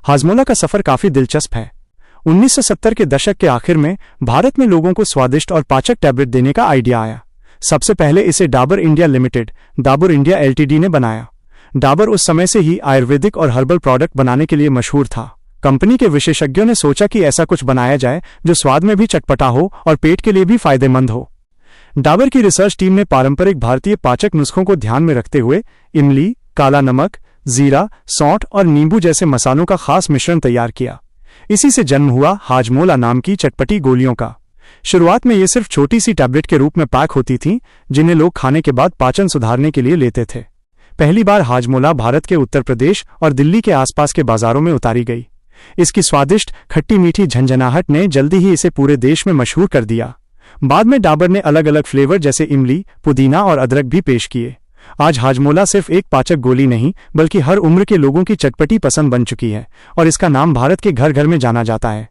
हाजमोला का सफर काफी दिलचस्प है। 1970 के दशक के आखिर में भारत में लोगों को स्वादिष्ट और पाचक टैबलेट देने का आइडिया आया। सबसे पहले इसे Dabur India limited, Dabur India LTD ने बनाया। डाबर उस समय से ही आयुर्वेदिक और हर्बल प्रोडक्ट बनाने के लिए मशहूर था। कंपनी के विशेषज्ञों ने सोचा कि ऐसा कुछ बनाया जाए जो स्वाद में भी चटपटा हो और पेट के लिए भी फायदेमंद हो। डाबर की रिसर्च टीम ने पारंपरिक भारतीय पाचक नुस्खों को ध्यान में रखते हुए इमली, काला नमक, जीरा, सौंठ और नींबू जैसे मसालों का खास मिश्रण तैयार किया। इसी से जन्म हुआ हाजमोला नाम की चटपटी गोलियों का। शुरुआत में ये सिर्फ छोटी सी टैबलेट के रूप में पैक होती थीं, जिन्हें लोग खाने के बाद पाचन सुधारने के लिए लेते थे। पहली बार हाजमोला भारत के उत्तर प्रदेश और दिल्ली के आसपास के बाजारों में उतारी गई। इसकी स्वादिष्ट खट्टी मीठी झंझनाहट ने जल्दी ही इसे पूरे देश में मशहूर कर दिया। बाद में डाबर ने अलग अलग फ्लेवर जैसे इमली, पुदीना और अदरक भी पेश किए। आज हाजमोला सिर्फ एक पाचक गोली नहीं बल्कि हर उम्र के लोगों की चटपटी पसंद बन चुकी है और इसका नाम भारत के घर घर में जाना जाता है।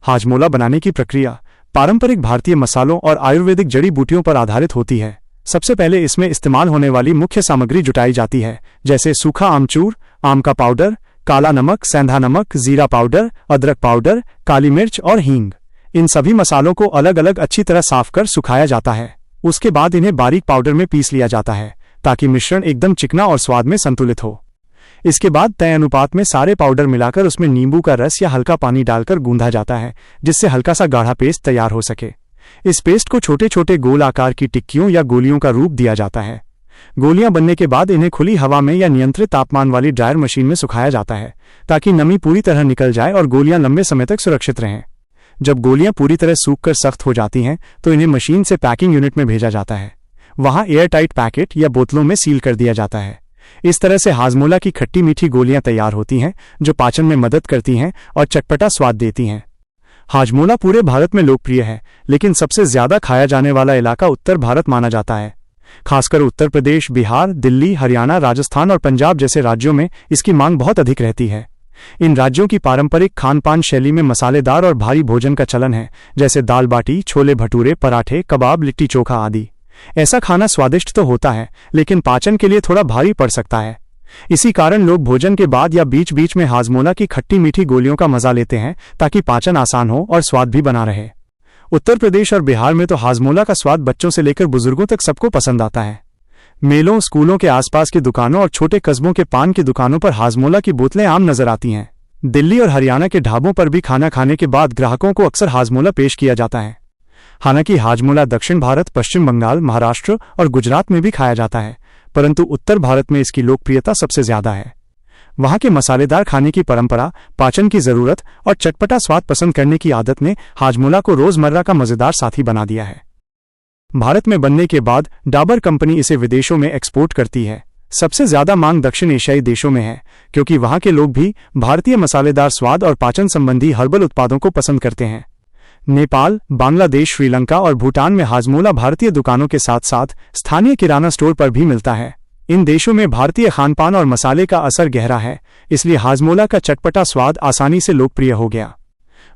हाजमोला बनाने की प्रक्रिया पारंपरिक भारतीय मसालों और आयुर्वेदिक जड़ी बूटियों पर आधारित होती है। सबसे पहले इसमें इस्तेमाल होने वाली मुख्य सामग्री जुटाई जाती है, जैसे सूखा आमचूर, आम का पाउडर, काला नमक, सेंधा नमक, जीरा पाउडर, अदरक पाउडर, काली मिर्च और हींग। इन सभी मसालों को अलग अलग अच्छी तरह साफ कर सुखाया जाता है। उसके बाद इन्हें बारीक पाउडर में पीस लिया जाता है ताकि मिश्रण एकदम चिकना और स्वाद में संतुलित हो। इसके बाद तय अनुपात में सारे पाउडर मिलाकर उसमें नींबू का रस या हल्का पानी डालकर गूंधा जाता है, जिससे हल्का सा गाढ़ा पेस्ट तैयार हो सके। इस पेस्ट को छोटे छोटे गोल आकार की टिक्कियों या गोलियों का रूप दिया जाता है। गोलियां बनने के बाद इन्हें खुली हवा में या नियंत्रित तापमान वाली ड्रायर मशीन में सुखाया जाता है ताकि नमी पूरी तरह निकल जाए और गोलियां लंबे समय तक सुरक्षित रहें। जब गोलियां पूरी तरह सूखकर सख्त हो जाती हैं तो इन्हें मशीन से पैकिंग यूनिट में भेजा जाता है। वहां एयर टाइट पैकेट या बोतलों में सील कर दिया जाता है। इस तरह से हाजमोला की खट्टी मीठी गोलियां तैयार होती हैं जो पाचन में मदद करती हैं और चटपटा स्वाद देती हैं। हाजमोला पूरे भारत में लोकप्रिय है, लेकिन सबसे ज्यादा खाया जाने वाला इलाका उत्तर भारत माना जाता है। खासकर उत्तर प्रदेश, बिहार, दिल्ली, हरियाणा, राजस्थान और पंजाब जैसे राज्यों में इसकी मांग बहुत अधिक रहती है। इन राज्यों की पारंपरिक खान पान शैली में मसालेदार और भारी भोजन का चलन है, जैसे दाल बाटी, छोले भटूरे, पराठे, कबाब, लिट्टी चोखा आदि। ऐसा खाना स्वादिष्ट तो होता है, लेकिन पाचन के लिए थोड़ा भारी पड़ सकता है। इसी कारण लोग भोजन के बाद या बीच बीच में हाजमोला की खट्टी मीठी गोलियों का मजा लेते हैं ताकि पाचन आसान हो और स्वाद भी बना रहे। उत्तर प्रदेश और बिहार में तो हाजमोला का स्वाद बच्चों से लेकर बुजुर्गों तक सबको पसंद आता है। मेलों, स्कूलों के आसपास की दुकानों और छोटे कस्बों के पान की दुकानों पर हाजमोला की बोतलें आम नजर आती हैं। दिल्ली और हरियाणा के ढाबों पर भी खाना खाने के बाद ग्राहकों को अक्सर हाजमोला पेश किया जाता है। हालांकि हाजमोला दक्षिण भारत, पश्चिम बंगाल, महाराष्ट्र और गुजरात में भी खाया जाता है, परंतु उत्तर भारत में इसकी लोकप्रियता सबसे ज्यादा है। वहां के मसालेदार खाने की परंपरा, पाचन की जरूरत और चटपटा स्वाद पसंद करने की आदत ने हाजमोला को रोजमर्रा का मजेदार साथी बना दिया है। भारत में बनने के बाद डाबर कंपनी इसे विदेशों में एक्सपोर्ट करती है। सबसे ज्यादा मांग दक्षिण एशियाई देशों में है, क्योंकि वहां के लोग भी भारतीय मसालेदार स्वाद और पाचन संबंधी हर्बल उत्पादों को पसंद करते हैं। नेपाल, बांग्लादेश, श्रीलंका और भूटान में हाजमोला भारतीय दुकानों के साथ साथ स्थानीय किराना स्टोर पर भी मिलता है। इन देशों में भारतीय खानपान और मसाले का असर गहरा है, इसलिए हाजमोला का चटपटा स्वाद आसानी से लोकप्रिय हो गया।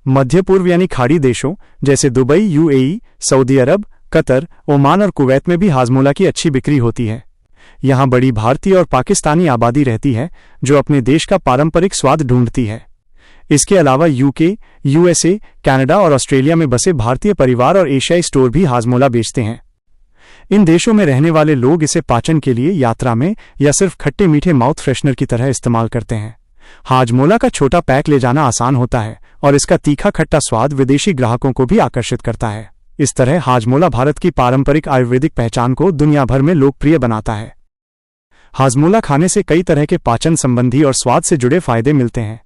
मध्य पूर्व यानी खाड़ी देशों जैसे दुबई, यूएई, सऊदी अरब, कतर, ओमान और कुवैत में भी हाजमोला की अच्छी बिक्री होती है। यहाँ बड़ी भारतीय और पाकिस्तानी आबादी रहती है जो अपने देश का पारंपरिक स्वाद ढूंढती है। इसके अलावा यूके, यूएसए, कनाडा और ऑस्ट्रेलिया में बसे भारतीय परिवार और एशियाई स्टोर भी हाजमोला बेचते हैं। इन देशों में रहने वाले लोग इसे पाचन के लिए, यात्रा में या सिर्फ खट्टे मीठे माउथ फ्रेशनर की तरह इस्तेमाल करते हैं। हाजमोला का छोटा पैक ले जाना आसान होता है और इसका तीखा खट्टा स्वाद विदेशी ग्राहकों को भी आकर्षित करता है। इस तरह हाजमोला भारत की पारंपरिक आयुर्वेदिक पहचान को दुनिया भर में लोकप्रिय बनाता है। हाजमोला खाने से कई तरह के पाचन संबंधी और स्वाद से जुड़े फायदे मिलते हैं।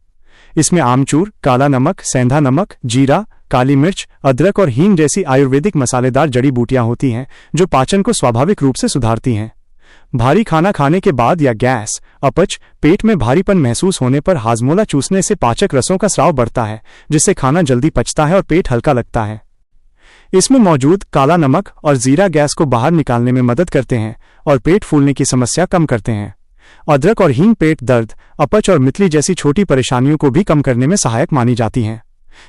इसमें आमचूर, काला नमक, सेंधा नमक, जीरा, काली मिर्च, अदरक और हींग जैसी आयुर्वेदिक मसालेदार जड़ी बूटियां होती हैं जो पाचन को स्वाभाविक रूप से सुधारती हैं। भारी खाना खाने के बाद या गैस, अपच, पेट में भारीपन महसूस होने पर हाजमोला चूसने से पाचक रसों का स्राव बढ़ता है, जिससे खाना जल्दी पचता है और पेट हल्का लगता है। इसमें मौजूद काला नमक और जीरा गैस को बाहर निकालने में मदद करते हैं और पेट फूलने की समस्या कम करते हैं। अदरक और हींग पेट दर्द, अपच और मितली जैसी छोटी परेशानियों को भी कम करने में सहायक मानी जाती हैं।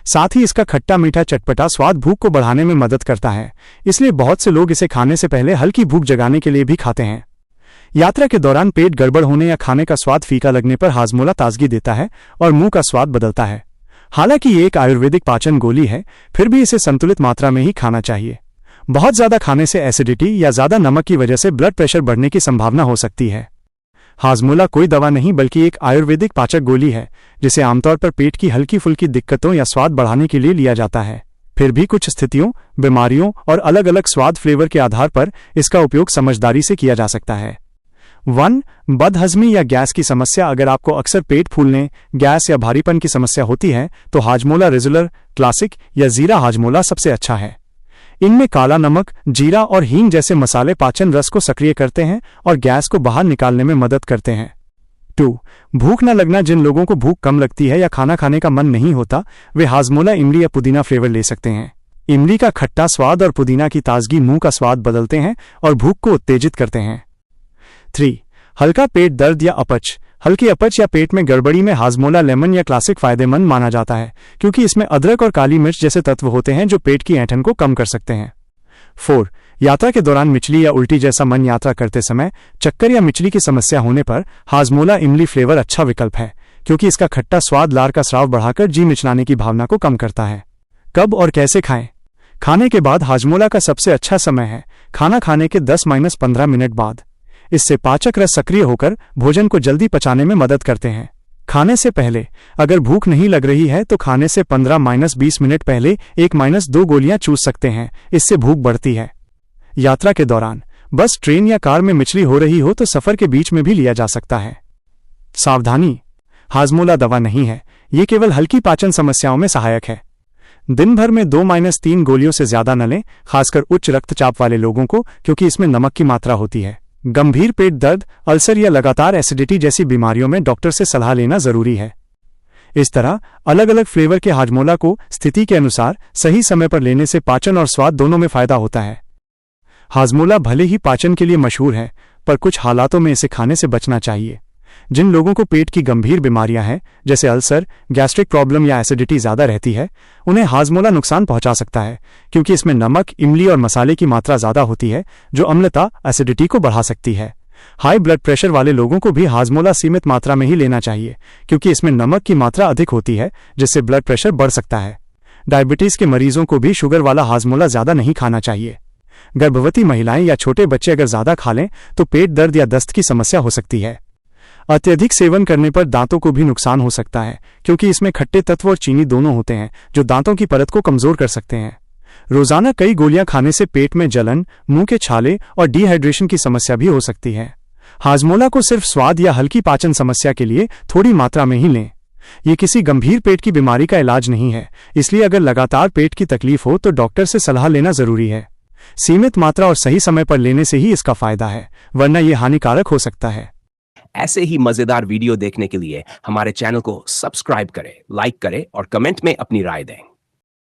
साथ ही इसका खट्टा मीठा चटपटा स्वाद भूख को बढ़ाने में मदद करता है, इसलिए बहुत से लोग इसे खाने से पहले हल्की भूख जगाने के लिए भी खाते हैं। यात्रा के दौरान पेट गड़बड़ होने या खाने का स्वाद फीका लगने पर हाजमोला ताजगी देता है और मुंह का स्वाद बदलता है। हालांकि ये एक आयुर्वेदिक पाचन गोली है, फिर भी इसे संतुलित मात्रा में ही खाना चाहिए। बहुत ज्यादा खाने से एसिडिटी या ज्यादा नमक की वजह से ब्लड प्रेशर बढ़ने की संभावना हो सकती है। हाजमोला कोई दवा नहीं बल्कि एक आयुर्वेदिक पाचक गोली है, जिसे आमतौर पर पेट की हल्की फुल्की दिक्कतों या स्वाद बढ़ाने के लिए लिया जाता है। फिर भी कुछ स्थितियों, बीमारियों और अलग अलग स्वाद फ्लेवर के आधार पर इसका उपयोग समझदारी से किया जा सकता है। 1. बदहजमी या गैस की समस्या। अगर आपको अक्सर पेट फूलने, गैस या भारीपन की समस्या होती है तो हाजमोला रेगुलर, क्लासिक या जीरा हाजमोला सबसे अच्छा है। इनमें काला नमक, जीरा और हींग जैसे मसाले पाचन रस को सक्रिय करते हैं और गैस को बाहर निकालने में मदद करते हैं। 2. भूख न लगना। जिन लोगों को भूख कम लगती है या खाना खाने का मन नहीं होता, वे हाजमोला इमली या पुदीना फ्लेवर ले सकते हैं। इमली का खट्टा स्वाद और पुदीना की ताजगी मुंह का स्वाद बदलते हैं और भूख को उत्तेजित करते हैं। 3. हल्का पेट दर्द या अपच। हल्की अपच या पेट में गड़बड़ी में हाजमोला लेमन या क्लासिक फायदेमंद माना जाता है, क्योंकि इसमें अदरक और काली मिर्च जैसे तत्व होते हैं जो पेट की ऐंठन को कम कर सकते हैं। 4. यात्रा के दौरान मिचली या उल्टी जैसा मन। यात्रा करते समय चक्कर या मिचली की समस्या होने पर हाजमोला इमली फ्लेवर अच्छा विकल्प है, क्योंकि इसका खट्टा स्वाद लार का स्राव बढ़ाकर जी मिचलाने की भावना को कम करता है। कब और कैसे खाएं? खाने के बाद हाजमोला का सबसे अच्छा समय है खाना खाने के 10-15 मिनट बाद। इससे पाचक रस सक्रिय होकर भोजन को जल्दी पचाने में मदद करते हैं। खाने से पहले अगर भूख नहीं लग रही है तो खाने से 15-20 मिनट पहले 1-2 गोलियां चूस सकते हैं, इससे भूख बढ़ती है। यात्रा के दौरान बस, ट्रेन या कार में मिचली हो रही हो तो सफर के बीच में भी लिया जा सकता है। सावधानी, हाजमोला दवा नहीं है, ये केवल हल्की पाचन समस्याओं में सहायक है। दिन भर में 2-3 गोलियों से ज्यादा न लें, खासकर उच्च रक्तचाप वाले लोगों को, क्योंकि इसमें नमक की मात्रा होती है। गंभीर पेट दर्द, अल्सर या लगातार एसिडिटी जैसी बीमारियों में डॉक्टर से सलाह लेना जरूरी है। इस तरह अलग अलग फ्लेवर के हाजमोला को स्थिति के अनुसार सही समय पर लेने से पाचन और स्वाद दोनों में फायदा होता है। हाजमोला भले ही पाचन के लिए मशहूर है, पर कुछ हालातों में इसे खाने से बचना चाहिए। जिन लोगों को पेट की गंभीर बीमारियां हैं, जैसे अल्सर, गैस्ट्रिक प्रॉब्लम या एसिडिटी ज्यादा रहती है, उन्हें हाजमोला नुकसान पहुंचा सकता है, क्योंकि इसमें नमक, इमली और मसाले की मात्रा ज्यादा होती है, जो अम्लता, एसिडिटी को बढ़ा सकती है। हाई ब्लड प्रेशर वाले लोगों को भी हाजमोला सीमित मात्रा में ही लेना चाहिए, क्योंकि इसमें नमक की मात्रा अधिक होती है, जिससे ब्लड प्रेशर बढ़ सकता है। डायबिटीज के मरीजों को भी शुगर वाला हाजमोला ज्यादा नहीं खाना चाहिए। गर्भवती महिलाएं या छोटे बच्चे अगर ज्यादा खा लें तो पेट दर्द या दस्त की समस्या हो सकती है। अत्यधिक सेवन करने पर दांतों को भी नुकसान हो सकता है, क्योंकि इसमें खट्टे तत्व और चीनी दोनों होते हैं, जो दांतों की परत को कमजोर कर सकते हैं। रोजाना कई गोलियां खाने से पेट में जलन, मुंह के छाले और डिहाइड्रेशन की समस्या भी हो सकती है। हाजमोला को सिर्फ स्वाद या हल्की पाचन समस्या के लिए थोड़ी मात्रा में ही लें। ये किसी गंभीर पेट की बीमारी का इलाज नहीं है, इसलिए अगर लगातार पेट की तकलीफ हो तो डॉक्टर से सलाह लेना जरूरी है। सीमित मात्रा और सही समय पर लेने से ही इसका फायदा है, वरना यह हानिकारक हो सकता है। ऐसे ही मजेदार वीडियो देखने के लिए हमारे चैनल को सब्सक्राइब करें, लाइक करें और कमेंट में अपनी राय दें।